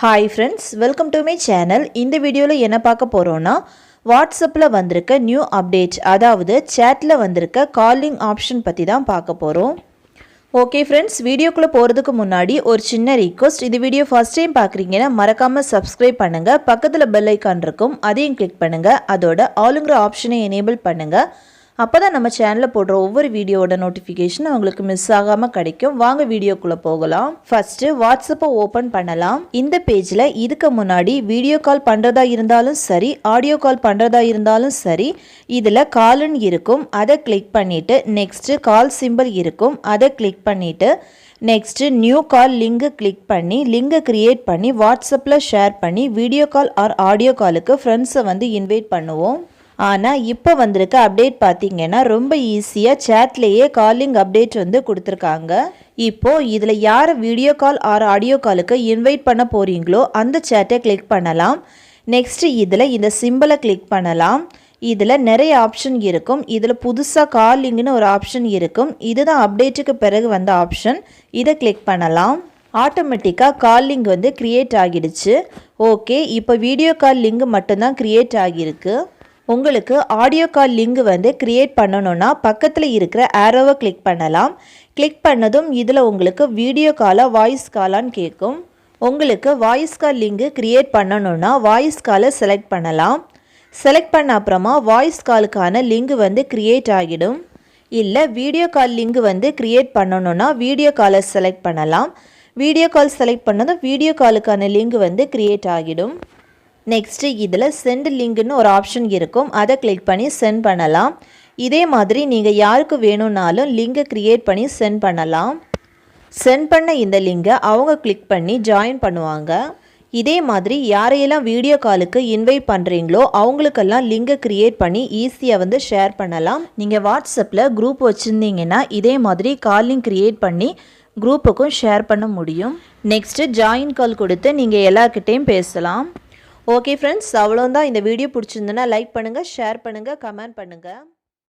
Hi friends, welcome to my channel. இந்த வீடியோல என்ன பார்க்க போறோம்னா வாட்ஸ்அப்ல வந்திருக்க நியூ அப்டேட், அதாவது chatல வந்திருக்க காலிங் ஆப்ஷன் பத்தி தான் பார்க்க போறோம். ஓகே ஃப்ரெண்ட்ஸ், வீடியோக்குள்ள போறதுக்கு முன்னாடி ஒரு சின்ன ரிக்வெஸ்ட். இந்த வீடியோ ஃபர்ஸ்ட் டைம் பார்க்குறீங்கன்னா மறக்காம Subscribe பண்ணுங்க. பக்கத்துல பெல் ஐகான் இருக்கும், அதையும் கிளிக் பண்ணுங்க. அதோட ஆல்ங்கிற ஆப்ஷனை எனேபிள் பண்ணுங்க. அப்பதான் நம்ம சேனல்ல போடுற ஒவ்வொரு வீடியோவோட நோட்டிஃபிகேஷன் உங்களுக்கு மிஸ் ஆகாம கிடைக்கும். வாங்க வீடியோக்குள்ள போகலாம். ஃபர்ஸ்ட் வாட்ஸ்அப்பை ஓபன் பண்ணலாம். இந்த பேஜ்ல இதுக்கு முன்னாடி வீடியோ கால் பண்றதா இருந்தாலும் சரி, ஆடியோ கால் பண்றதா இருந்தாலும் சரி, இதுல கால்னு இருக்கும். அதை கிளிக் பண்ணிட்டு நெக்ஸ்ட் கால் சிம்பிள் இருக்கும். அதை கிளிக் பண்ணிட்டு நெக்ஸ்ட் நியூ கால் லிங்க் கிளிக் பண்ணி லிங்கை கிரியேட் பண்ணி வாட்ஸ்அப்ல ஷேர் பண்ணி வீடியோ கால் ஆர் ஆடியோ காலுக்கு ஃப்ரெண்ட்ஸை வந்து இன்வைட் பண்ணுவோம். ஆனால் இப்போ வந்திருக்க அப்டேட் பார்த்தீங்கன்னா ரொம்ப ஈஸியாக சேட்லேயே காலிங் அப்டேட் வந்து கொடுத்துருக்காங்க. இப்போது இதில் யார் வீடியோ கால் ஆர் ஆடியோ காலுக்கு இன்வைட் பண்ண போகிறீங்களோ அந்த சேட்டை கிளிக் பண்ணலாம். நெக்ஸ்ட் இதில் இந்த சிம்பிளை கிளிக் பண்ணலாம். இதில் நிறைய ஆப்ஷன் இருக்கும். இதில் புதுசாக காலிங்னு ஒரு ஆப்ஷன் இருக்கும். இதுதான் அப்டேட்டுக்கு பிறகு வந்த ஆப்ஷன். இதை கிளிக் பண்ணலாம். ஆட்டோமேட்டிக்காக கால் லிங்க் வந்து க்ரியேட் ஆகிடுச்சு. ஓகே, இப்போ வீடியோ கால் லிங்க் மட்டும்தான் க்ரியேட் ஆகியிருக்கு. உங்களுக்கு ஆடியோ கால் லிங்க் வந்து கிரியேட் பண்ணணும்னா பக்கத்தில் இருக்கிற ஆரோவை கிளிக் பண்ணலாம். கிளிக் பண்ணதும் இதில் உங்களுக்கு வீடியோ காலா வாய்ஸ் காலான்னு கேட்கும். உங்களுக்கு வாய்ஸ் கால் லிங்க் கிரியேட் பண்ணணும்னா வாய்ஸ் காலை செலக்ட் பண்ணலாம். செலக்ட் பண்ண அப்புறமா வாய்ஸ் காலுக்கான லிங்க் வந்து கிரியேட் ஆகிடும். இல்லை வீடியோ கால் லிங்க் வந்து கிரியேட் பண்ணணும்னா வீடியோ காலை செலக்ட் பண்ணலாம். வீடியோ கால் செலக்ட் பண்ணதும் வீடியோ காலுக்கான லிங்க் வந்து கிரியேட் ஆகிடும். நெக்ஸ்ட்டு இதில் சென்ட் லிங்க்னு ஒரு ஆப்ஷன் இருக்கும். அதை கிளிக் பண்ணி சென்ட் பண்ணலாம். இதே மாதிரி நீங்கள் யாருக்கு வேணும்னாலும் லிங்கை க்ரியேட் பண்ணி சென்ட் பண்ணலாம். சென்ட் பண்ண இந்த லிங்கை அவங்க கிளிக் பண்ணி ஜாயின் பண்ணுவாங்க. இதே மாதிரி யாரையெல்லாம் வீடியோ காலுக்கு இன்வைட் பண்ணுறீங்களோ அவங்களுக்கெல்லாம் லிங்கை க்ரியேட் பண்ணி ஈஸியாக வந்து ஷேர் பண்ணலாம். நீங்கள் வாட்ஸ்அப்பில் குரூப் வச்சுருந்தீங்கன்னா இதே மாதிரி காலிங் க்ரியேட் பண்ணி குரூப்புக்கும் ஷேர் பண்ண முடியும். நெக்ஸ்ட்டு ஜாயின் கால் கொடுத்து நீங்கள் எல்லார்கிட்டையும் பேசலாம். ஓகே ஃப்ரெண்ட்ஸ், அவ்வளோதான். இந்த வீடியோ பிடிச்சிருந்துன்னா லைக் பண்ணுங்கள், ஷேர் பண்ணுங்கள், கமெண்ட் பண்ணுங்கள்.